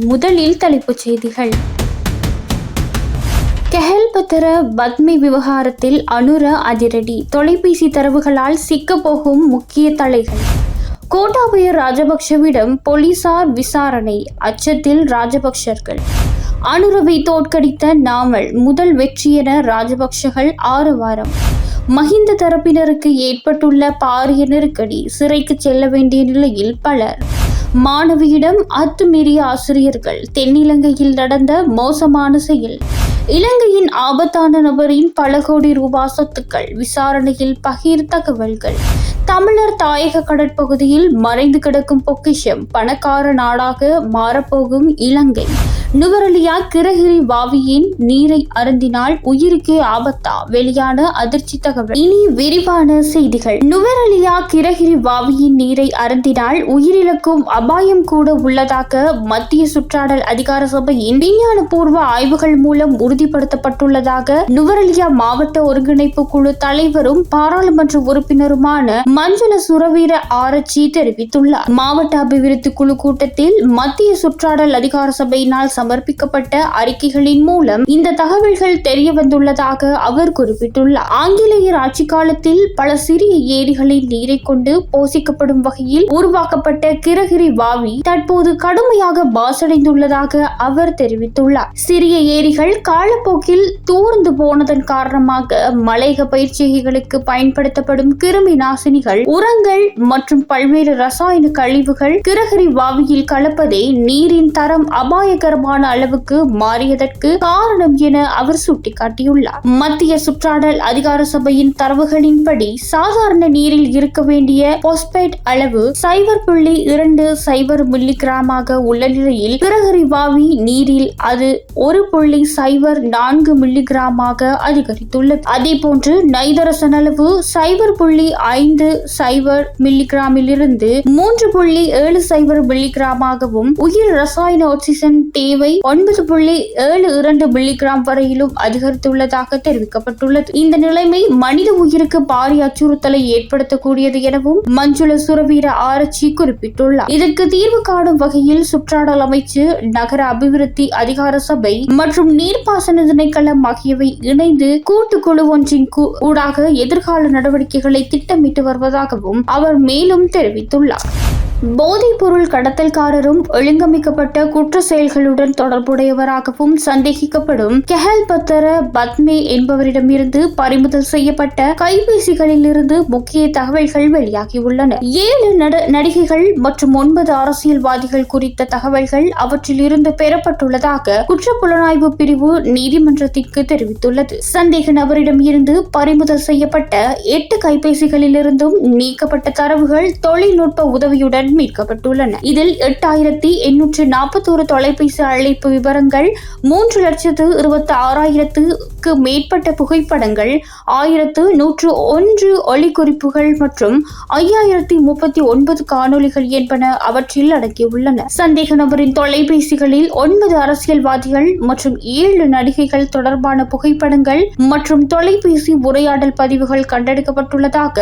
முதலில் தலைப்புச் செய்திகள். கெஹல்பத்தர பத்மி விவகாரத்தில் அனுர அதிரடி, தொலைபேசி தரவுகளால் சிக்கப்போகும் முக்கிய தலைகள். கோட்டாபய ராஜபக்ஷவிடம் போலீசார் விசாரணை, அச்சத்தில் ராஜபக்ஷர்கள். அனுரவை தோற்கடித்த நாமல், முதல் வெற்றி என ராஜபக்ஷகள் ஆரவாரம். மஹிந்த தரப்பினருக்கு ஏற்பட்டுள்ள பாரிய நெருக்கடி, சிறைக்கு செல்ல வேண்டிய நிலையில் பலர். மாணவியிடம் அத்துமீறிய ஆசிரியர்கள், தென்னிலங்கையில் நடந்த மோசமான செயல். இலங்கையின் ஆபத்தான நபரின் பல கோடி ரூபாய் சொத்துக்கள், விசாரணையில் பகிர் தகவல்கள். தமிழர் தாயக கடற்பகுதியில் மறைந்து கிடக்கும் பொக்கிஷம், பணக்கார நாடாக மாறப்போகும் இலங்கை. நுவரெலியா கிரகிரி வாவியின் நீரை அருந்தினால் உயிருக்கே ஆபத்தா, வெளியான அதிர்ச்சி தகவல். இனி விரிவான செய்திகள். நுவரெலியா கிரகிரி வாவியின் நீரை அருந்தினால் உயிரிழக்கும் அபாயம் கூட உள்ளதாக மத்திய சுற்றாடல் அதிகார சபையின் விஞ்ஞான பூர்வ ஆய்வுகள் மூலம் உறுதிப்படுத்தப்பட்டுள்ளதாக நுவரெலியா மாவட்ட ஒருங்கிணைப்பு குழு தலைவரும் பாராளுமன்ற உறுப்பினருமான மஞ்சுள சுரவீர ஆராய்ச்சி தெரிவித்துள்ளார். மாவட்ட அபிவிருத்தி குழு கூட்டத்தில் மத்திய சுற்றாடல் அதிகார சபையினால் சமர்ப்பிக்கப்பட்ட அறிக்கைகளின் மூலம் இந்த தகவல்கள் தெரிய வந்துள்ளதாக அவர் குறிப்பிட்டுள்ளார். ஆங்கிலேயர் ஆட்சி காலத்தில் பல சிறிய ஏரிகளின் நீரை கொண்டு போஷிக்கப்படும் வகையில் உருவாக்கப்பட்ட கிரகிரி வாவி தற்போது கடுமையாக மாசடைந்துள்ளதாக அவர் தெரிவித்துள்ளார். சிறிய ஏரிகள் காலப்போக்கில் தூர்ந்து போனதன் காரணமாக மலையக பயிற்சிகளுக்கு பயன்படுத்தப்படும் கிருமி நாசினிகள், உரங்கள் மற்றும் பல்வேறு ரசாயன கழிவுகள் கிரகிரி வாவியில் கலப்பதே நீரின் தரம் அபாயகரமான அளவுக்கு மாறியதற்கு காரணம் என அவர் சுட்டிக்காட்டியுள்ளார். மத்திய சுற்றாடல் அதிகார சபையின் தரவுகளின்படி சாதாரண நீரில் இருக்க வேண்டிய பாஸ்பேட் அளவு 0.20 மில்லிகிராமாக உள்ள நிலையில் கிரகிரி வாவி நீரில் அது 1.04 மில்லிகிராமாக அதிகரித்துள்ளது. அதேபோன்று நைதரசன் அளவு 0.50 மில்லிகிராமிலிருந்து 3.70 மில்லிகிராமாகவும், உயிர் ரசாயன ஆக்சிஜன் தேவை 9.72 மில்லிகிராம் வரையிலும் அதிகரித்துள்ளதாக தெரிவிக்கப்பட்டுள்ளது. இந்த நிலைமை மனித உயிருக்கு பாரிய அச்சுறுத்தலை ஏற்படுத்தக்கூடியது எனவும் மஞ்சுள சுரவீர ஆராய்ச்சி குறிப்பிட்டுள்ளார். இதற்கு தீர்வு காணும் வகையில் சுற்றாடல் அமைச்சு, நகர அபிவிருத்தி அதிகார சபை மற்றும் நீர்ப்பாசன திணைக்களம் ஆகியவை இணைந்து கூட்டுக்குழு ஒன்றின் ஊடாக எதிர்கால நடவடிக்கைகளை திட்டமிட்டு வருவதாகவும் அவர் மேலும் தெரிவித்துள்ளார். போதைப் பொருள் கடத்தல்காரரும் ஒழுங்கமைக்கப்பட்ட குற்ற செயல்களுடன் தொடர்புடையவராகவும் சந்தேகிக்கப்படும் கெஹல்பத்தர பத்மே என்பவரிடமிருந்து பறிமுதல் செய்யப்பட்ட கைபேசிகளிலிருந்து முக்கிய தகவல்கள் வெளியாகியுள்ளன. 7 நடிகைகள் மற்றும் 9 அரசியல்வாதிகள் குறித்த தகவல்கள் அவற்றில் இருந்து பெறப்பட்டுள்ளதாக குற்றப்புலனாய்வு பிரிவு நீதிமன்றத்திற்கு தெரிவித்துள்ளது. சந்தேக நபரிடம் இருந்து பறிமுதல் செய்யப்பட்ட 8 கைபேசிகளிலிருந்தும் நீக்கப்பட்ட தரவுகள் தொழில்நுட்ப உதவியுடன் மீட்கப்பட்டுள்ளன. இதில் 8841 தொலைபேசி அழைப்பு விவரங்கள், 3,26,000க்கு மேற்பட்ட புகைப்படங்கள், 1,101 ஒலிக்குறிப்புகள் மற்றும் 5,039 காணொலிகள் என்பன அவற்றில் அடங்கியுள்ளன. சந்தேக நபரின் தொலைபேசிகளில் 9 அரசியல்வாதிகள் மற்றும் 7 நடிகைகள் தொடர்பான புகைப்படங்கள் மற்றும் தொலைபேசி உரையாடல் பதிவுகள் கண்டெடுக்கப்பட்டுள்ளதாக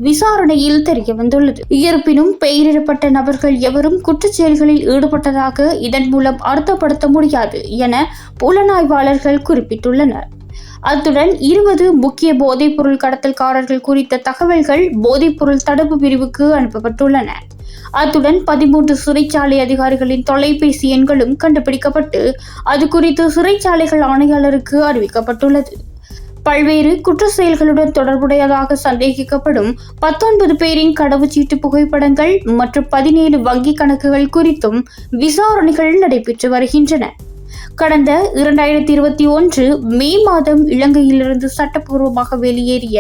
விசாரணையில் தெரியவந்துள்ளது. இருப்பினும் பெயரிடப்பட்ட நபர்கள் எவரும் குற்றச்செயல்களில் ஈடுபட்டதாக இதன் மூலம் அர்த்தப்படுத்த முடியாது என புலனாய்வாளர்கள் குறிப்பிட்டுள்ளனர். அத்துடன் 20 முக்கிய போதைப் பொருள் கடத்தல்காரர்கள் குறித்த தகவல்கள் போதைப் பொருள் தடுப்பு பிரிவுக்கு அனுப்பப்பட்டுள்ளன. அத்துடன் 13 சிறைச்சாலை அதிகாரிகளின் தொலைபேசி எண்களும் கண்டுபிடிக்கப்பட்டு அது குறித்து சிறைச்சாலைகள் ஆணையாளருக்கு அறிவிக்கப்பட்டுள்ளது. பல்வேறு குற்ற செயல்களுடன் தொடர்புடையதாக சந்தேகிக்கப்படும் 19 பேரின் கடவுச்சீட்டு புகைப்படங்கள் மற்றும் 17 வங்கி கணக்குகள் குறித்தும் விசாரணைகள் நடைபெற்று வருகின்றன. கடந்த 2021 மே மாதம் இலங்கையிலிருந்து சட்டப்பூர்வமாக வெளியேறிய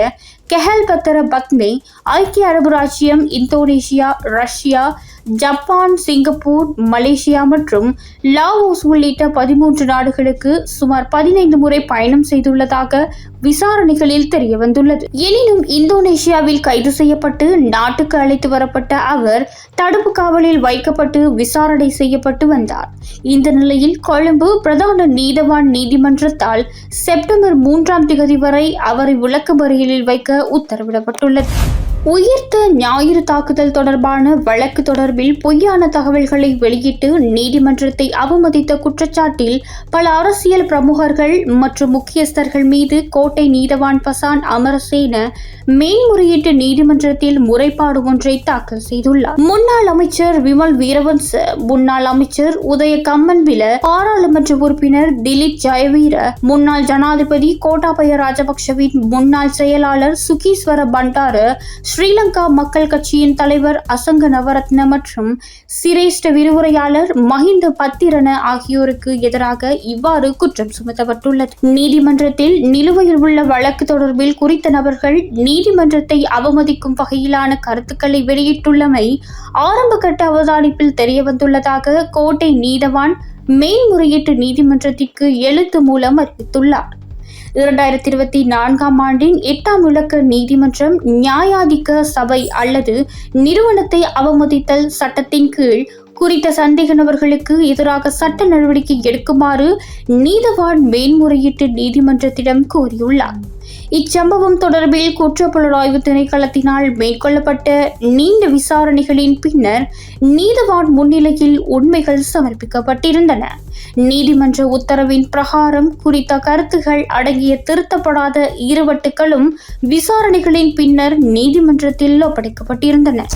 கெஹல்பத்தர பத்மே ஐக்கிய அரபு ராச்சியம், Indonesia, Russia, Japan, Singapore, Malaysia மற்றும் லாவோஸ் உள்ளிட்ட 13 நாடுகளுக்கு சுமார் 15 முறை பயணம் செய்துள்ளதாக விசாரணைகளில் தெரியவந்துள்ளது. எனினும் இந்தோனேஷியாவில் கைது செய்யப்பட்டு நாட்டுக்கு அழைத்து வரப்பட்ட அவர் தடுப்பு காவலில் வைக்கப்பட்டு விசாரணை செய்யப்பட்டு வந்தார். இந்த நிலையில் கொழும்பு பிரதான நீதவான் நீதிமன்றத்தால் செப்டம்பர் 3ஆம் தேதி வரை அவரை விளக்கமறியலில் வைக்க உத்தரவிடப்பட்டுள்ளது. உயிர்த்த ஞாயிறு தாக்குதல் தொடர்பான வழக்கு தொடர்பில் பொய்யான தகவல்களை வெளியிட்டு நீதிமன்றத்தை அவமதித்த குற்றச்சாட்டில் பல அரசியல் பிரமுகர்கள் மற்றும் முக்கியஸ்தர்கள் மீது கோட்டை நீதவான் பசான் அமரசேன மேன்முறையீட்டு நீதிமன்றத்தில் முறைப்பாடு ஒன்றை தாக்கல் செய்துள்ளார். முன்னாள் அமைச்சர் விமல் வீரவன்ச, முன்னாள் அமைச்சர் உதய கம்மன்பில, பாராளுமன்ற உறுப்பினர் திலீப் ஜெயவீர, முன்னாள் ஜனாதிபதி கோட்டாபய ராஜபக்ஷவின் முன்னாள் செயலாளர் சுகீஸ்வர பண்டார, ஸ்ரீலங்கா மக்கள் கட்சியின் தலைவர் அசங்க நவரத்ன மற்றும் சிரேஷ்ட விரிவுரையாளர் மஹிந்த பத்திரன ஆகியோருக்கு எதிராக இவ்வாறு குற்றம் சுமத்தப்பட்டுள்ளது. நீதிமன்றத்தில் நிலுவையில் உள்ள வழக்கு தொடர்பில் குறித்த நபர்கள் நீதிமன்றத்தை அவமதிக்கும் வகையிலான கருத்துக்களை வெளியிட்டுள்ளமை ஆரம்ப கட்ட அவதானிப்பில் தெரியவந்துள்ளதாக கோட்டை நீதவான் மேன்முறையீட்டு நீதிமன்றத்திற்கு எழுத்து மூலம் அறிவித்துள்ளார். 2024 ஆண்டின் 8ஆம் இலக்க நீதிமன்றம் நியாயாதிக்க சபை அல்லது நிறுவனத்தை அவமதித்தல் சட்டத்தின் கீழ் குறித்த சந்தேக நபர்களுக்கு எதிராக சட்ட நடவடிக்கை எடுக்குமாறு நீதவான் மேன்முறையீட்டு நீதிமன்றத்திடம் கோரியுள்ளார். இச்சம்பவம் தொடர்பில் குற்றப்புலனாய்வு திணைக்களத்தினால் மேற்கொள்ளப்பட்ட நீண்ட விசாரணைகளின் பின்னர் நீதவான் முன்னிலையில் உண்மைகள் சமர்ப்பிக்கப்பட்டிருந்தன. நீதிமன்ற உத்தரவின் பிரகாரம் குறித்த கருத்துகள் அடங்கிய திருத்தப்படாத இருவட்டுகளும் விசாரணைகளின் பின்னர் நீதிமன்றத்தில் ஒப்படைக்கப்பட்டிருந்தன.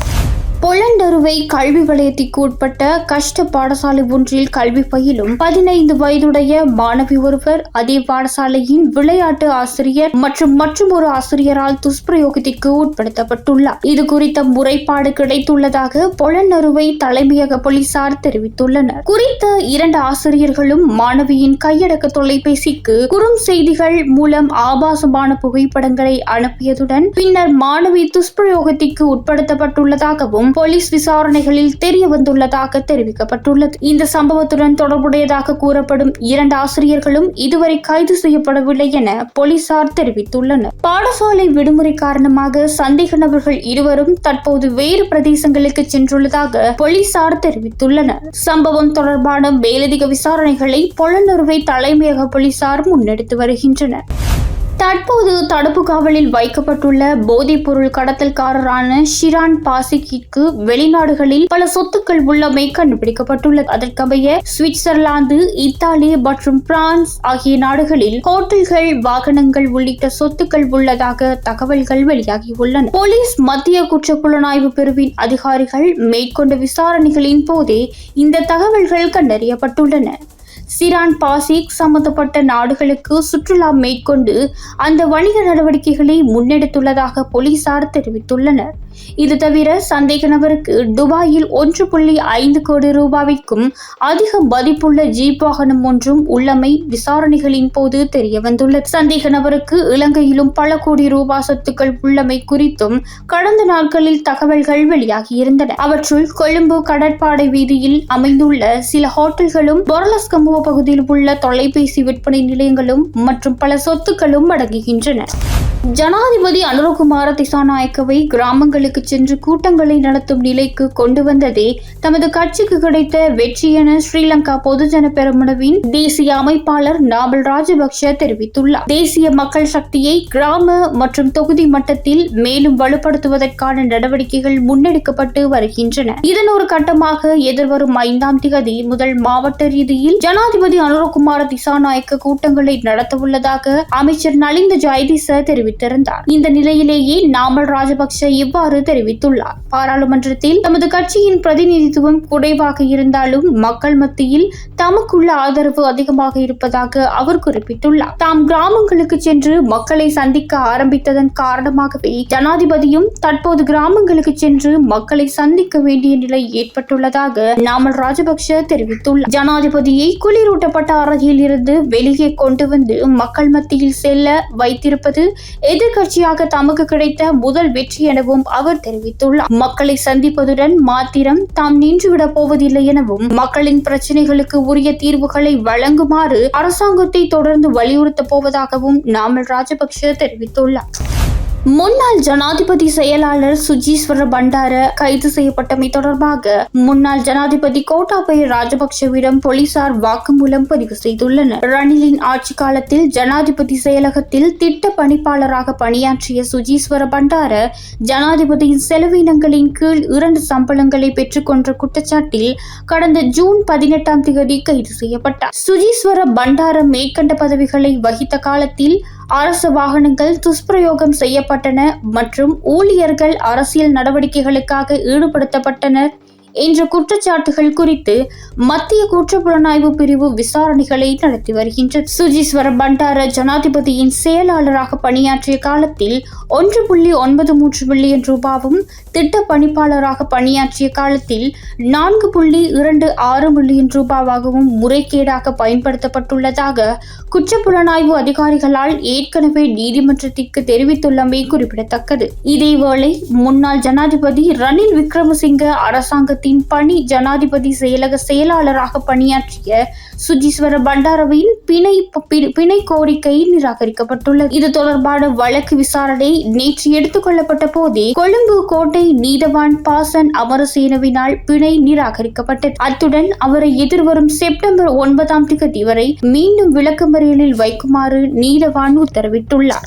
பொலண்டருவை கல்வி வலயத்திற்கு உட்பட்ட கஷ்ட பாடசாலை ஒன்றில் கல்வி பயிலும் 15 வயதுடைய மாணவி ஒருவர் அதே பாடசாலையின் விளையாட்டு ஆசிரியர் மற்றும் மற்றொரு ஆசிரியரால் துஷ்பிரயோகத்திற்கு உட்படுத்தப்பட்டுள்ளார். இது குறித்த முறைப்பாடு கிடைத்துள்ளதாக பொலண்டருவை தலைமையக போலீசார் தெரிவித்துள்ளனர். குறித்த 2 ஆசிரியர்களும் மாணவியின் கையடக்க தொலைபேசிக்கு குறும் செய்திகள் மூலம் ஆபாசமான புகைப்படங்களை அனுப்பியதுடன் பின்னர் மாணவி துஷ்பிரயோகத்திற்கு உட்படுத்தப்பட்டுள்ளதாகவும் போலீஸ் விசாரணைகளில் தெரிய வந்துள்ளதாக தெரிவிக்கப்பட்டுள்ளது. இந்த சம்பவத்துடன் தொடர்புடையதாக கூறப்படும் 2 ஆசிரியர்களும் இதுவரை கைது செய்யப்படவில்லை என போலீசார் தெரிவித்துள்ளனர். பாடசாலை விடுமுறை காரணமாக சந்தேக நபர்கள் இருவரும் தற்போது வேறு பிரதேசங்களுக்கு சென்றுள்ளதாக போலீசார் தெரிவித்துள்ளனர். சம்பவம் தொடர்பான மேலதிக விசாரணைகளை பொலன்னறுவை தலைமையக போலீசார் முன்னெடுத்து வருகின்றனர். தற்போது தடுப்பு காவலில் வைக்கப்பட்டுள்ள போதைப் பொருள் கடத்தல்காரரான ஷிரான் பாசிக்கிற்கு வெளிநாடுகளில் பல சொத்துக்கள் உள்ளமை கண்டுபிடிக்கப்பட்டுள்ளது. அதற்கமைய சுவிட்சர்லாந்து, இத்தாலி மற்றும் பிரான்ஸ் ஆகிய நாடுகளில் ஹோட்டல்கள், வாகனங்கள் உள்ளிட்ட சொத்துக்கள் உள்ளதாக தகவல்கள் வெளியாகியுள்ளன. போலீஸ் மத்திய குற்றப்புலனாய்வு பிரிவின் அதிகாரிகள் மேற்கொண்ட விசாரணைகளின் போதே இந்த தகவல்கள் கண்டறியப்பட்டுள்ளன. சிரான் பாசிக் சம்பந்தப்பட்ட நாடுகளுக்கு சுற்றுலா மேற்கொண்டு அந்த வணிக நடவடிக்கைகளை முன்னெடுத்துள்ளதாக போலீசார் தெரிவித்துள்ளனர். இது தவிர சந்தேக நபருக்கு துபாயில் 1.5 கோடி ரூபாய்க்கும் அதிக மதிப்புள்ள ஜீப் வாகனம் ஒன்றும் உள்ளமை விசாரணைகளின் போது தெரிய வந்துள்ளது. சந்தேக நபருக்கு இலங்கையிலும் பல கோடி ரூபாய் சொத்துக்கள் உள்ளமை குறித்தும் கடந்த நாட்களில் தகவல்கள் வெளியாகியிருந்தன. அவற்றுள் கொழும்பு கடற்பாடை வீதியில் அமைந்துள்ள சில ஹோட்டல்களும், பொரலஸ்கமுவ பகுதியில் உள்ள தொலைபேசி விற்பனை நிலையங்களும் மற்றும் பல சொத்துக்களும் அடங்குகின்றன. ஜனாதிபதி அனுரகுமார திசாநாயக்கவை கிராமங்களுக்கு சென்று கூட்டங்களை நடத்தும் நிலைக்கு கொண்டு வந்ததே தமது கட்சிக்கு கிடைத்த வெற்றி என ஸ்ரீலங்கா பொதுஜன பெரமுனவின் தேசிய அமைப்பாளர் நாமல் ராஜபக்ஷ தெரிவித்துள்ளார். தேசிய மக்கள் சக்தியை கிராம மற்றும் தொகுதி மட்டத்தில் மேலும் வலுப்படுத்துவதற்கான நடவடிக்கைகள் முன்னெடுக்கப்பட்டு வருகின்றன. இதன் ஒரு கட்டமாக எதிர்வரும் 5ஆம் தேதி முதல் மாவட்ட ரீதியில் ஜனாதிபதி அனுரகுமார திசாநாயக்க கூட்டங்களை நடத்தவுள்ளதாக அமைச்சர் நலிந்த ஜெயதிச தெரிவித்தார். இந்த நிலையிலேயே நாமல் ராஜபக்ஷ இவ்வாறு தெரிவித்துள்ளார். பாராளுமன்றத்தில் தமது கட்சியின் பிரதிநிதித்துவம் குறைவாக இருந்தாலும் மக்கள் மத்தியில் தமக்குள்ள ஆதரவு அதிகமாக இருப்பதாக அவர் குறிப்பிட்டுள்ளார். தாம் கிராமங்களுக்கு சென்று மக்களை சந்திக்க ஆரம்பித்ததன் காரணமாகவே ஜனாதிபதியும் தற்போது கிராமங்களுக்கு சென்று மக்களை சந்திக்க வேண்டிய நிலை ஏற்பட்டுள்ளதாக நாமல் ராஜபக்ஷ தெரிவித்துள்ளார். ஜனாதிபதியை குளிரூட்டப்பட்ட அறையில் இருந்து வெளியே கொண்டு வந்து மக்கள் மத்தியில் செல்ல வைத்திருப்பது எதிர்கட்சியாக தமக்கு கிடைத்த முதல் வெற்றி எனவும் அவர் தெரிவித்துள்ளார். மக்களை சந்திப்பதுடன் மாத்திரம் தாம் நின்றுவிடப் போவதில்லை எனவும் மக்களின் பிரச்சனைகளுக்கு உரிய தீர்வுகளை வழங்குமாறு அரசாங்கத்தை தொடர்ந்து வலியுறுத்தப் போவதாகவும் நாமல் ராஜபக்ஷ தெரிவித்துள்ளார். முன்னாள் ஜனாதிபதி செயலாளர் சுஜீஸ்வர பண்டார கைது செய்யப்பட்டமை தொடர்பாக முன்னாள் ஜனாதிபதி கோட்டாபய ராஜபக்ஷவிடம் போலீசார் வாக்குமூலம் பதிவு செய்துள்ளனர். ரணிலின் ஆட்சி காலத்தில் ஜனாதிபதி செயலகத்தில் திட்ட பணிப்பாளராக பணியாற்றிய சுஜீஸ்வர பண்டார ஜனாதிபதியின் செலவினங்களின் கீழ் 2 சம்பளங்களை பெற்றுக்கொண்ட குற்றச்சாட்டில் கடந்த ஜூன் 18 கைது செய்யப்பட்டார். சுஜீஸ்வர பண்டார மேற்கண்ட பதவிகளை வகித்த காலத்தில் அரசு வாகனங்கள் துஷ்பிரயோகம் செய்யப்பட்டன மற்றும் ஊழியர்கள் அரசியல் நடவடிக்கைகளுக்காக ஈடுபடுத்தப்பட்டனர் என்ற குற்றச்சாட்டுகள் குறித்து மத்திய குற்றப்புலனாய்வு பிரிவு விசாரணைகளை நடத்தி வருகின்றது. சுஜீஸ்வர பண்டார ஜனாதிபதியின் செயலாளராக பணியாற்றிய காலத்தில் 1.93 பில்லியன் ரூபாவும் திட்ட பணிப்பாளராக பணியாற்றிய காலத்தில் 4.26 பில்லியன் ரூபாவாகவும் முறைகேடாக பயன்படுத்தப்பட்டுள்ளதாக குற்றப்புலனாய்வு அதிகாரிகளால் ஏற்கனவே நீதிமன்றத்திற்கு தெரிவித்துள்ளமை குறிப்பிடத்தக்கது. இதேவேளை முன்னாள் ஜனாதிபதி ரணில் விக்ரமசிங்க அரசாங்கத்தின் பணி ஜனாதிபதி செயலக செயலாளராக பணியாற்றிய சுஜீஸ்வர பண்டாரவின் பிணை கோரிக்கை நிராகரிக்கப்பட்டுள்ளது. இது தொடர்பான வழக்கு விசாரணை நேற்று எடுத்துக் கொள்ளப்பட்ட போதே கொழும்பு கோட்டை நீதவான் பாசன் அமரசேனவினால் பிணை நிராகரிக்கப்பட்டது. அத்துடன் அவரை எதிர்வரும் செப்டம்பர் 9 வரை மீண்டும் விளக்கமறியலில் வைக்குமாறு நீதவான் உத்தரவிட்டுள்ளார்.